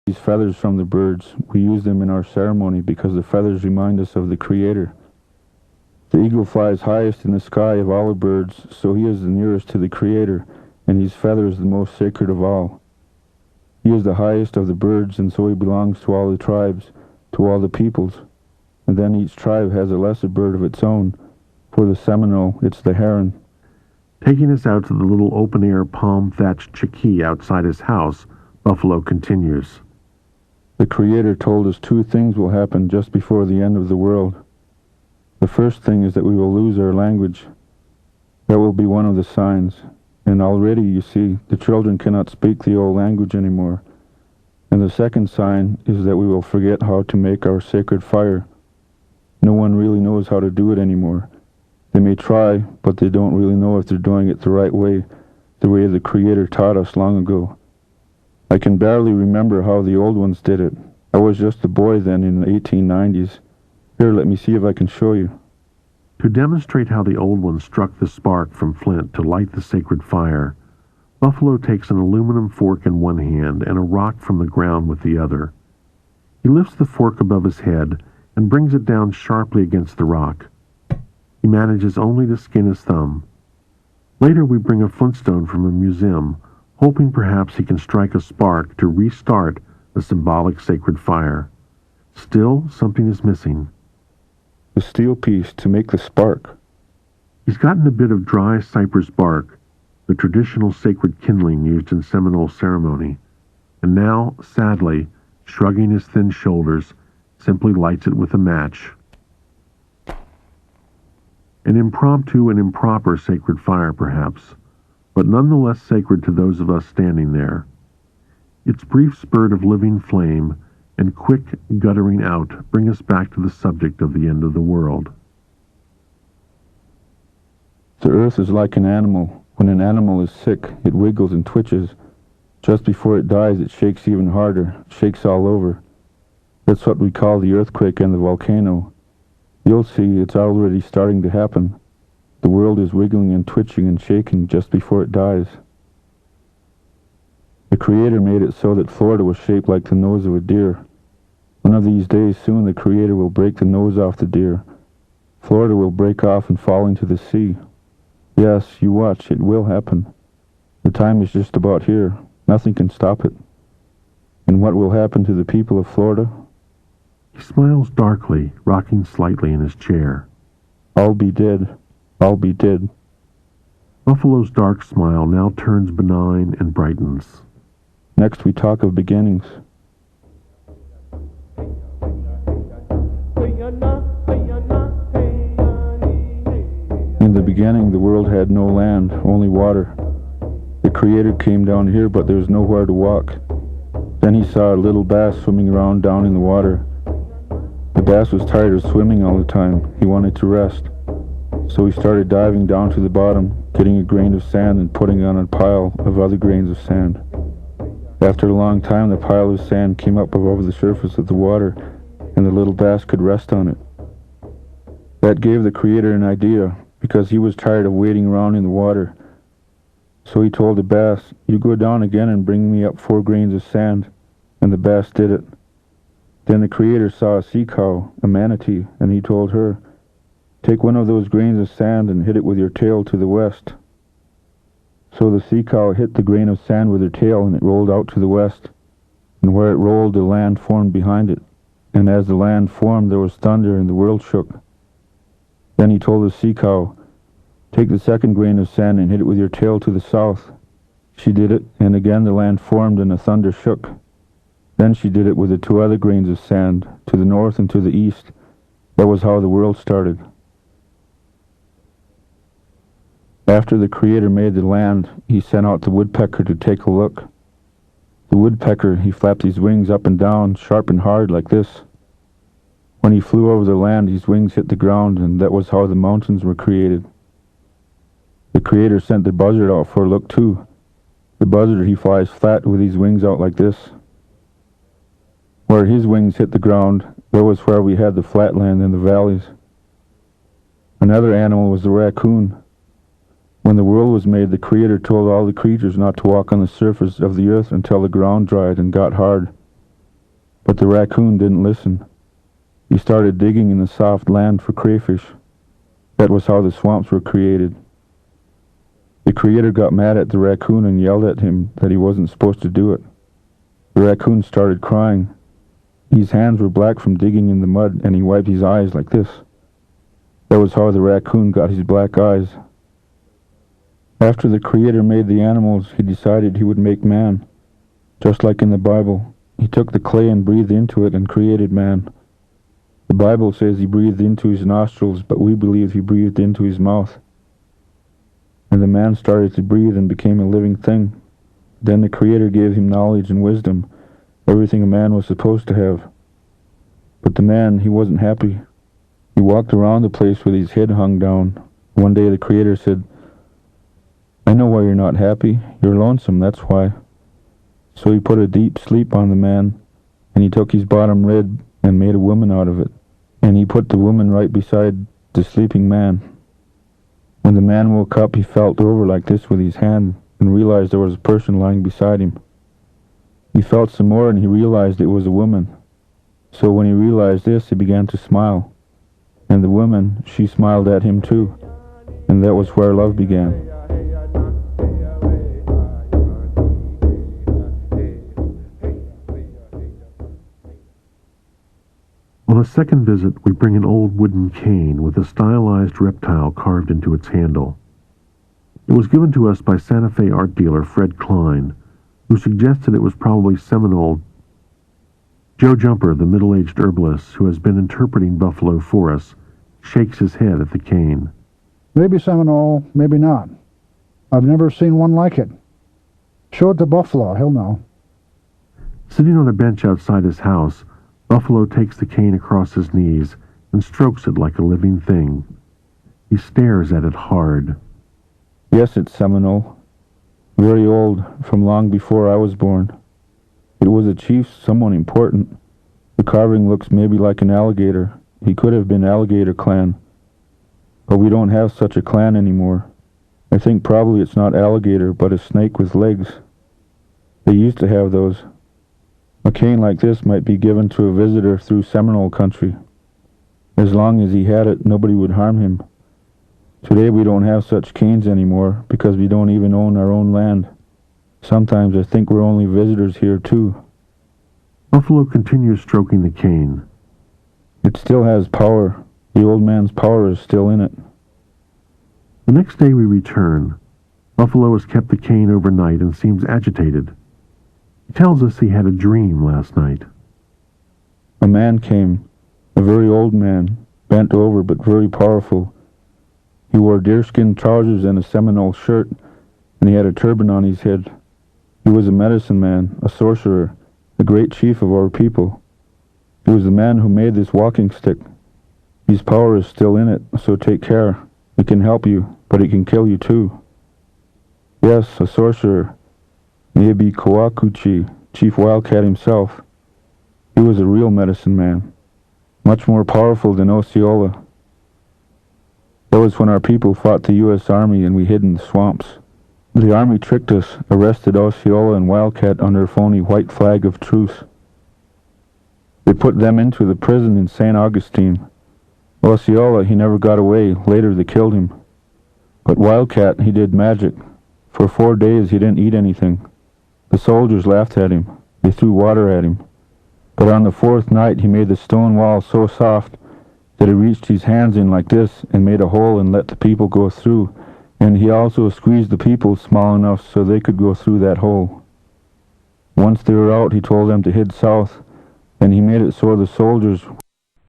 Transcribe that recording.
these feathers from the birds. We use them in our ceremony because the feathers remind us of the Creator. The eagle flies highest in the sky of all the birds, so he is the nearest to the Creator, and his feather is the most sacred of all. He is the highest of the birds, and so he belongs to all the tribes, to all the peoples. And then each tribe has a lesser bird of its own. For the Seminole, it's the heron. Taking us out to the little open-air palm-thatched chickee outside his house, Buffalo continues. The Creator told us two things will happen just before the end of the world. The first thing is that we will lose our language. That will be one of the signs. And already, you see, the children cannot speak the old language anymore. And the second sign is that we will forget how to make our sacred fire. No one really knows how to do it anymore. They may try, but they don't really know if they're doing it the right way, the way the Creator taught us long ago. I can barely remember how the old ones did it. I was just a boy then in the 1890s. Here, let me see if I can show you. To demonstrate how the old ones struck the spark from flint to light the sacred fire, Buffalo takes an aluminum fork in one hand and a rock from the ground with the other. He lifts the fork above his head and brings it down sharply against the rock. He manages only to skin his thumb. Later we bring a flintstone from a museum, hoping perhaps he can strike a spark to restart the symbolic sacred fire. Still, something is missing. The steel piece to make the spark. He's gotten a bit of dry cypress bark, the traditional sacred kindling used in Seminole ceremony, and now, sadly, shrugging his thin shoulders, simply lights it with a match. An impromptu and improper sacred fire, perhaps, but nonetheless sacred to those of us standing there. Its brief spurt of living flame and quick guttering out bring us back to the subject of the end of the world. The earth is like an animal. When an animal is sick, it wiggles and twitches. Just before it dies, it shakes even harder, shakes all over. That's what we call the earthquake and the volcano. You'll see it's already starting to happen. The world is wiggling and twitching and shaking just before it dies. The Creator made it so that Florida was shaped like the nose of a deer. One of these days soon the Creator will break the nose off the deer. Florida will break off and fall into the sea. Yes, you watch, it will happen. The time is just about here. Nothing can stop it. And what will happen to the people of Florida? He smiles darkly, rocking slightly in his chair. I'll be dead. I'll be dead. Buffalo's dark smile now turns benign and brightens. Next we talk of beginnings. In the beginning, the world had no land, only water. The Creator came down here, but there was nowhere to walk. Then he saw a little bass swimming around down in the water. The bass was tired of swimming all the time. He wanted to rest. So he started diving down to the bottom, getting a grain of sand and putting it on a pile of other grains of sand. After a long time, the pile of sand came up above the surface of the water, and the little bass could rest on it. That gave the Creator an idea, because he was tired of wading around in the water. So he told the bass, "You go down again and bring me up 4 grains of sand." And the bass did it. Then the Creator saw a sea cow, a manatee, and he told her, "Take one of those grains of sand and hit it with your tail to the west." So the sea cow hit the grain of sand with her tail, and it rolled out to the west. And where it rolled, the land formed behind it. And as the land formed, there was thunder, and the world shook. Then he told the sea cow, "Take the second grain of sand and hit it with your tail to the south." She did it, and again the land formed and the thunder shook. Then she did it with the 2 other grains of sand, to the north and to the east. That was how the world started. After the Creator made the land, he sent out the woodpecker to take a look. The woodpecker, he flapped his wings up and down, sharp and hard like this. When he flew over the land, his wings hit the ground, and that was how the mountains were created. The Creator sent the buzzard out for a look too. The buzzard, he flies flat with his wings out like this. Where his wings hit the ground, that was where we had the flat land and the valleys. Another animal was the raccoon. When the world was made, the Creator told all the creatures not to walk on the surface of the earth until the ground dried and got hard. But the raccoon didn't listen. He started digging in the soft land for crayfish. That was how the swamps were created. The Creator got mad at the raccoon and yelled at him that he wasn't supposed to do it. The raccoon started crying. His hands were black from digging in the mud, and he wiped his eyes like this. That was how the raccoon got his black eyes. After the Creator made the animals, he decided he would make man. Just like in the Bible, he took the clay and breathed into it and created man. The Bible says he breathed into his nostrils, but we believe he breathed into his mouth. And the man started to breathe and became a living thing. Then the Creator gave him knowledge and wisdom, everything a man was supposed to have. But the man, he wasn't happy. He walked around the place with his head hung down. One day the Creator said, "I know why you're not happy. You're lonesome, that's why." So he put a deep sleep on the man, and he took his bottom rib and made a woman out of it. And he put the woman right beside the sleeping man. When the man woke up, he felt over like this with his hand and realized there was a person lying beside him. He felt some more and he realized it was a woman. So when he realized this, he began to smile. And the woman, she smiled at him too. And that was where love began. On a second visit, we bring an old wooden cane with a stylized reptile carved into its handle. It was given to us by Santa Fe art dealer Fred Klein, who suggested it was probably Seminole. Joe Jumper, the middle-aged herbalist who has been interpreting buffalo for us, shakes his head at the cane. Maybe Seminole, maybe not. I've never seen one like it. Show it to Buffalo, he'll know. Sitting on a bench outside his house, Buffalo takes the cane across his knees and strokes it like a living thing. He stares at it hard. Yes, it's Seminole. Very old, from long before I was born. It was a chief, someone important. The carving looks maybe like an alligator. He could have been Alligator Clan. But we don't have such a clan anymore. I think probably it's not alligator, but a snake with legs. They used to have those. A cane like this might be given to a visitor through Seminole country. As long as he had it, nobody would harm him. Today we don't have such canes anymore because we don't even own our own land. Sometimes I think we're only visitors here too. Buffalo continues stroking the cane. It still has power. The old man's power is still in it. The next day we return. Buffalo has kept the cane overnight and seems agitated. He tells us he had a dream last night. A man came, a very old man, bent over but very powerful. He wore deerskin trousers and a Seminole shirt, and he had a turban on his head. He was a medicine man, a sorcerer, a great chief of our people. He was the man who made this walking stick. His power is still in it, so take care. It can help you, but it can kill you too. Yes, a sorcerer. Maybe Coacuchi, Chief Wildcat himself. He was a real medicine man, much more powerful than Osceola. That was when our people fought the U.S. Army and we hid in the swamps. The Army tricked us, arrested Osceola and Wildcat under a phony white flag of truce. They put them into the prison in St. Augustine. Osceola, he never got away. Later they killed him. But Wildcat, he did magic. For 4 days he didn't eat anything. The soldiers laughed at him. They threw water at him. But on the 4th night he made the stone wall so soft that he reached his hands in like this and made a hole and let the people go through. And he also squeezed the people small enough so they could go through that hole. Once they were out, he told them to head south, and he made it so the soldiers